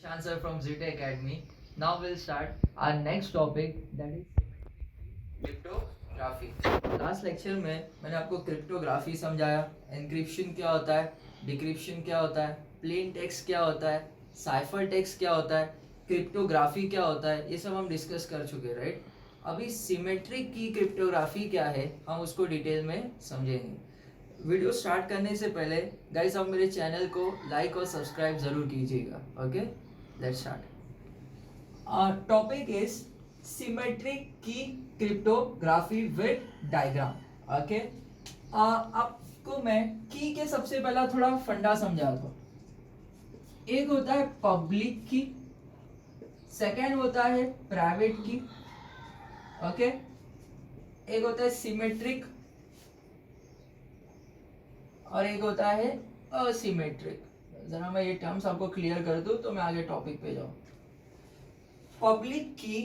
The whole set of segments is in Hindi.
Chancellor from Zeta Academy. Now we'll start our next topic, that is cryptography. Last lecture में मैंने आपको क्रिप्टोग्राफी समझाया, एनक्रिप्शन क्या होता है, डिक्रिप्शन क्या होता है, प्लेन टेक्स्ट क्या होता है, साइफर टेक्स्ट क्या होता है, क्रिप्टोग्राफी क्या होता है, ये सब हम डिस्कस कर चुके, राइट। अभी सिमेट्रिक की क्रिप्टोग्राफी क्या है हम उसको डिटेल में समझेंगे। वीडियो स्टार्ट करने से पहले गाइस आप मेरे चैनल को लाइक और सब्सक्राइब जरूर कीजिएगा। Okay, let's start. Topic is symmetric की क्रिप्टोग्राफी विद डायग्राम। ओके, आपको मैं की के सबसे पहला थोड़ा फंडा समझाता हूँ। एक होता है पब्लिक की, सेकेंड होता है प्राइवेट की, ओके, एक होता है सिमेट्रिक और एक होता है असिमेट्रिक। जरा मैं ये टर्म्स आपको क्लियर कर दूं तो मैं आगे टॉपिक पे जाऊं। पब्लिक की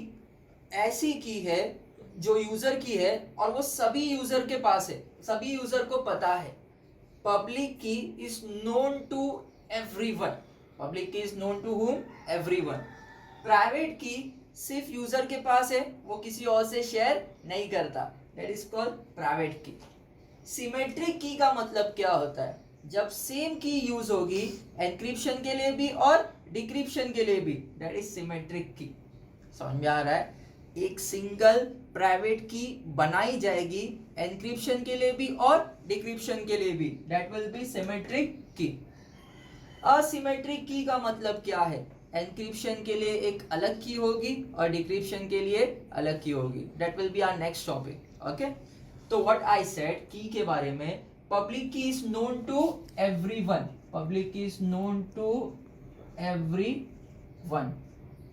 ऐसी की है जो यूजर की है और वो सभी यूजर के पास है, सभी यूजर को पता है। Public key is known to everyone, public key is known to whom, everyone. Private key सिर्फ यूजर के पास है, वो किसी और से शेयर नहीं करता, दैट इज कॉल्ड प्राइवेट की। सिमेट्रिक की का मतलब क्या होता है? जब सेम की यूज होगी एनक्रिप्शन के लिए भी और डिक्रिप्शन के लिए भी, दैट इज सिमेट्रिक की। समझ में आ रहा है? एक सिंगल प्राइवेट की बनाई जाएगी एनक्रिप्शन के लिए भी और डिक्रिप्शन के लिए भी, दैट विल बी सिमेट्रिक की। असिमेट्रिक की का मतलब क्या है? एनक्रिप्शन के लिए एक अलग की होगी और डिक्रिप्शन के लिए अलग की होगी, that will be our next topic. Okay, तो व्हाट आई सेड की के बारे में, public key is known to everyone, public key is known to everyone.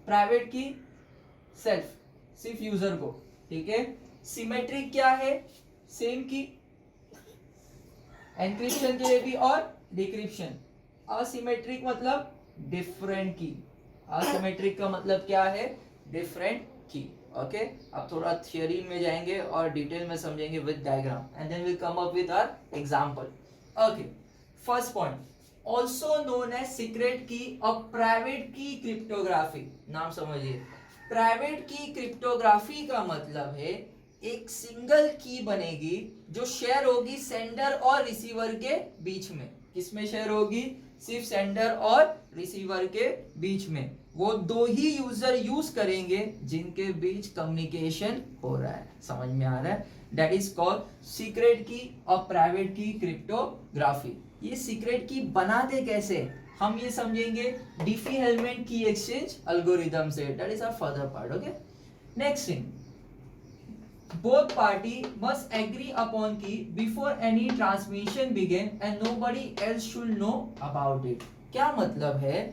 Private key सिर्फ यूजर को, ठीक है। सिमेट्रिक क्या है? सेम की एनक्रिप्शन के लिए भी और डिक्रिप्शन। असिमेट्रिक मतलब डिफरेंट की, असिमेट्रिक का मतलब क्या है? डिफरेंट की। ओके, अब थोड़ा थियरी में जाएंगे और डिटेल में समझेंगे with diagram and then will come up with our example. Okay, first point, also known as secret key और प्राइवेट की क्रिप्टोग्राफी। नाम समझिए, प्राइवेट की क्रिप्टोग्राफी का मतलब है एक सिंगल की बनेगी जो शेयर होगी सेंडर और रिसीवर के बीच में। किसमें शेयर होगी? सिर्फ सेंडर और रिसीवर के बीच में। वो दो ही यूजर यूज करेंगे जिनके बीच कम्युनिकेशन हो रहा है। समझ में आ रहा है? That is called secret key और प्राइवेट की क्रिप्टोग्राफी। ये सीक्रेट की बनाते कैसे हम ये समझेंगे डिफी-हेलमैन की एक्सचेंज एल्गोरिथम से। That is a further part. Okay, next thing, both party must agree upon key before any transmission begin and nobody else should know about it। क्या मतलब है?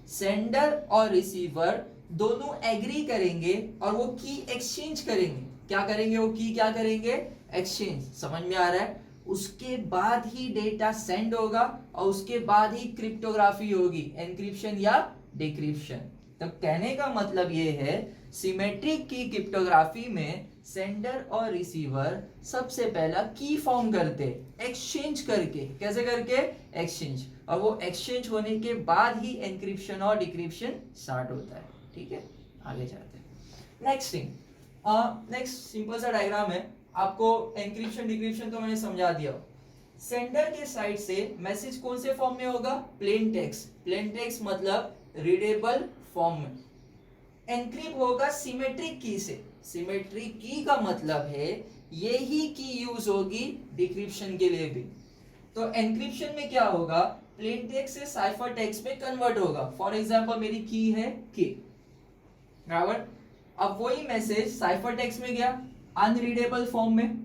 सेंडर और रिसीवर दोनों एग्री करेंगे और वो की एक्सचेंज करेंगे। क्या करेंगे? वो की क्या करेंगे? एक्सचेंज। समझ में आ रहा है? उसके बाद ही डेटा सेंड होगा और उसके बाद ही क्रिप्टोग्राफी होगी, एनक्रिप्शन या डिक्रिप्शन। तो कहने का मतलब ये है सिमेट्रिक की क्रिप्टोग्राफी में सेंडर और रिसीवर सबसे पहला की फॉर्म करते, एक्सचेंज करके। कैसे करके? एक्सचेंज। और वो एक्सचेंज होने के बाद ही एनक्रिप्शन और डिक्रिप्शन स्टार्ट होता है। ठीक है, आगे जाते हैं। नेक्स्ट थिंग, नेक्स्ट सिंपल सा डायग्राम है। आपको एनक्रिप्शन डिक्रिप्शन तो मैंने समझा दिया। सेंडर के साइड से मैसेज कौन से फॉर्म में होगा? Plain text. प्लेन टेक्स्ट मतलब रीडेबल फॉर्म में। एनक्रिप्ट होगा सिमेट्रिक की से। सिमेट्रिक की का मतलब है ये ही की यूज होगी डिक्रिप्शन के लिए भी। तो एनक्रिप्शन में क्या होगा? प्लेन टेक्स्ट से साइफर टेक्स्ट में कन्वर्ट होगा। फॉर एग्जांपल मेरी की है के, बराबर। अब वही मैसेज साइफर टेक्स्ट में गया अनरीडेबल फॉर्म में,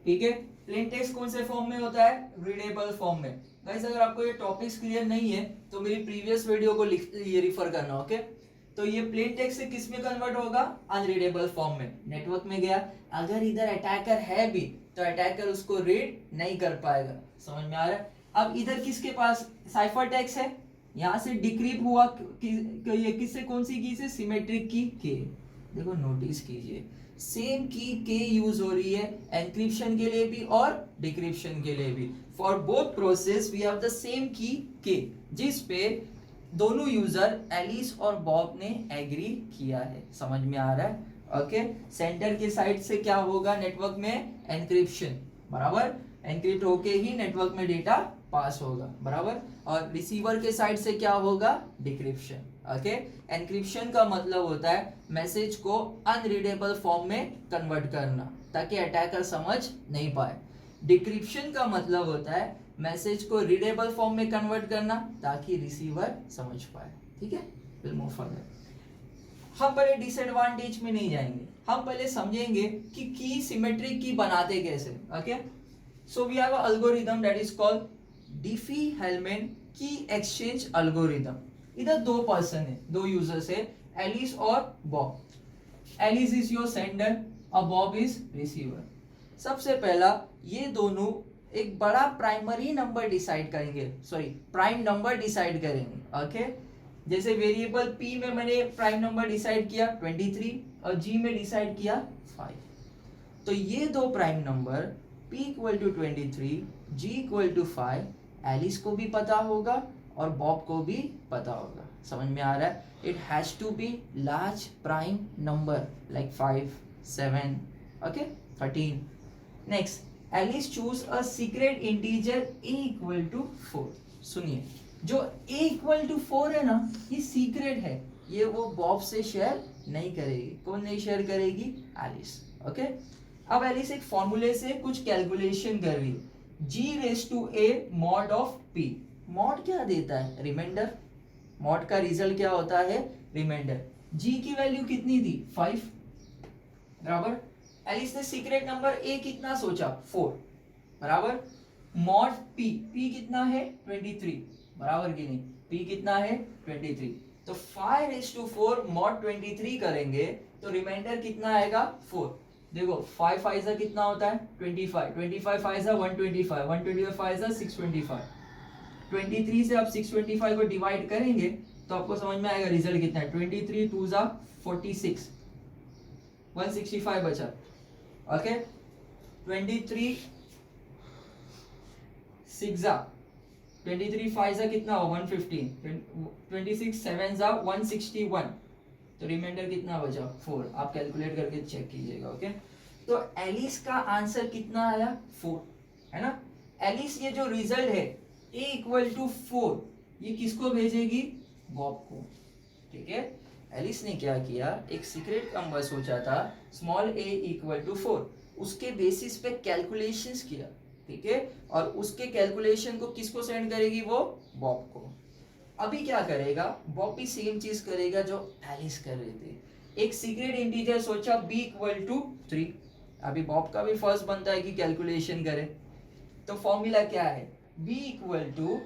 ठीक है। प्लेन टेक्स्ट कौन से फॉर्म में होता है? रीडेबल फॉर्म में। गाइस अगर आपको ये टॉपिक्स क्लियर नहीं है तो मेरी प्रीवियस वीडियो को ये रिफर करना। ओके, तो ये प्लेन टेक्स्ट से किस में कन्वर्ट होगा? अनरीडेबल फॉर्म में। नेटवर्क में गया, अगर इधर अटैकर है भी तो अटैकर उसको रीड नहीं कर पाएगा। समझ में आ रहा है? अब इधर किसके पास साइफर टेक्स्ट है, यहाँ से डिक्रिप्ट हुआ ये किससे? कौन सी की से? सिमेट्रिक की के। देखो नोटिस कीजिए, सेम की के यूज हो रही है एनक्रिप्शन के लिए भी और डिक्रिप्शन के लिए भी। For both process we have the same key के, जिस पे दोनों यूजर एलिस और बॉब ने एग्री किया है, समझ में आ रहा है? ओके, सेंटर के साइड से क्या होगा नेटवर्क में? एनक्रिप्शन, बराबर, एनक्रिप्ट होके ही नेटवर्क में डेटा पास होगा, बराबर। और रिसीवर के साइड से क्या होगा? डिक्रिप्शन। ओके, एनक्रिप्शन का मतलब होता है मैसेज को अनरीडेबल फॉर्म में कन्वर्ट करना ताकि अटैकर समझ नहीं पाए। डिक्रिप्शन का मतलब होता है मैसेज को रीडेबल फॉर्म में कन्वर्ट करना ताकि रिसीवर समझ पाए। ठीक है, विल मूव फर्दर। हम पहले डिसएडवांटेज में नहीं जाएंगे, हम पहले समझेंगे कि की सिमेट्रिक की बनाते कैसे। Okay, so we have a algorithm that is called Diffie Hellman key exchange algorithm. इधर दो पर्सन है, दो यूजर्स है, एलिस और Bob. Alice is your sender और बॉब इज रिसीवर। सबसे पहला ये दोनों एक बड़ा प्राइमरी नंबर डिसाइड करेंगे, सॉरी प्राइम नंबर डिसाइड करेंगे। ओके, जैसे वेरिएबल p में मैंने प्राइम नंबर डिसाइड किया 23 और g में डिसाइड किया 5। तो ये दो prime number p equal to 23, g equal to 5 Alice को भी पता होगा और बॉब को भी पता होगा। समझ में आ रहा है? It has to be large prime number like 5, 7, okay, 13। Next, Alice choose a secret integer a equal to 4। सुनिए, जो a इक्वल टू 4 है ना, ये सीक्रेट है, ये वो बॉब से शेयर नहीं करेगी। कौन नहीं शेयर करेगी? एलिस। ओके, अब एलिस एक फॉर्मूले से कुछ कैलकुलेशन कर रही है, g⁻a mod of p। Mod क्या देता है? रिमाइंडर। मॉड का रिजल्ट क्या होता है? रिमाइंडर। g की वैल्यू कितनी थी? 5, बराबर। एलिस ने सीक्रेट नंबर a कितना सोचा? 4, बराबर। मॉड p, p कितना है? 23, बराबर कि नहीं? p कितना है? 23। तो 5:4 मॉड 23 करेंगे तो रिमाइंडर कितना आएगा? 4। देखो 5 फाइजा कितना होता है? 25, 25 फाइजा 125, 125 फाइजा 625। 23 से आप 625 को डिवाइड करेंगे तो आपको समझ में आएगा रिजल्ट कितना है। 23 2 जा 46, 165 बचा। ओके, 23 6 जा 23 5 जा कितना हो? 115, 26 7 जा 161। तो रिमाइंडर कितना बचा? 4। आप कैलकुलेट करके चेक कीजिएगा। ओके, तो एलिस का आंसर कितना आया? 4, है ना। एलिस ये जो रिजल्ट है a इक्वल टू 4, ये किसको भेजेगी? बॉब को। ठीक है, एलिस ने क्या किया? एक सीक्रेट नंबर सोचा था स्मॉल a इक्वल टू 4, उसके बेसिस पे कैलकुलेशंस किया। ठीक है, और उसके कैलकुलेशन को किसको सेंड करेगी? वो बॉब को। अभी क्या करेगा? बॉब भी सेम चीज करेगा जो एलिस कर रहे थे। एक सीक्रेट इंटीजर सोचा b इक्वल टू 3। अभी बॉब का भी फर्स्ट बनता है कि कैलकुलेशन करे, तो फॉर्मूला क्या है? b equal to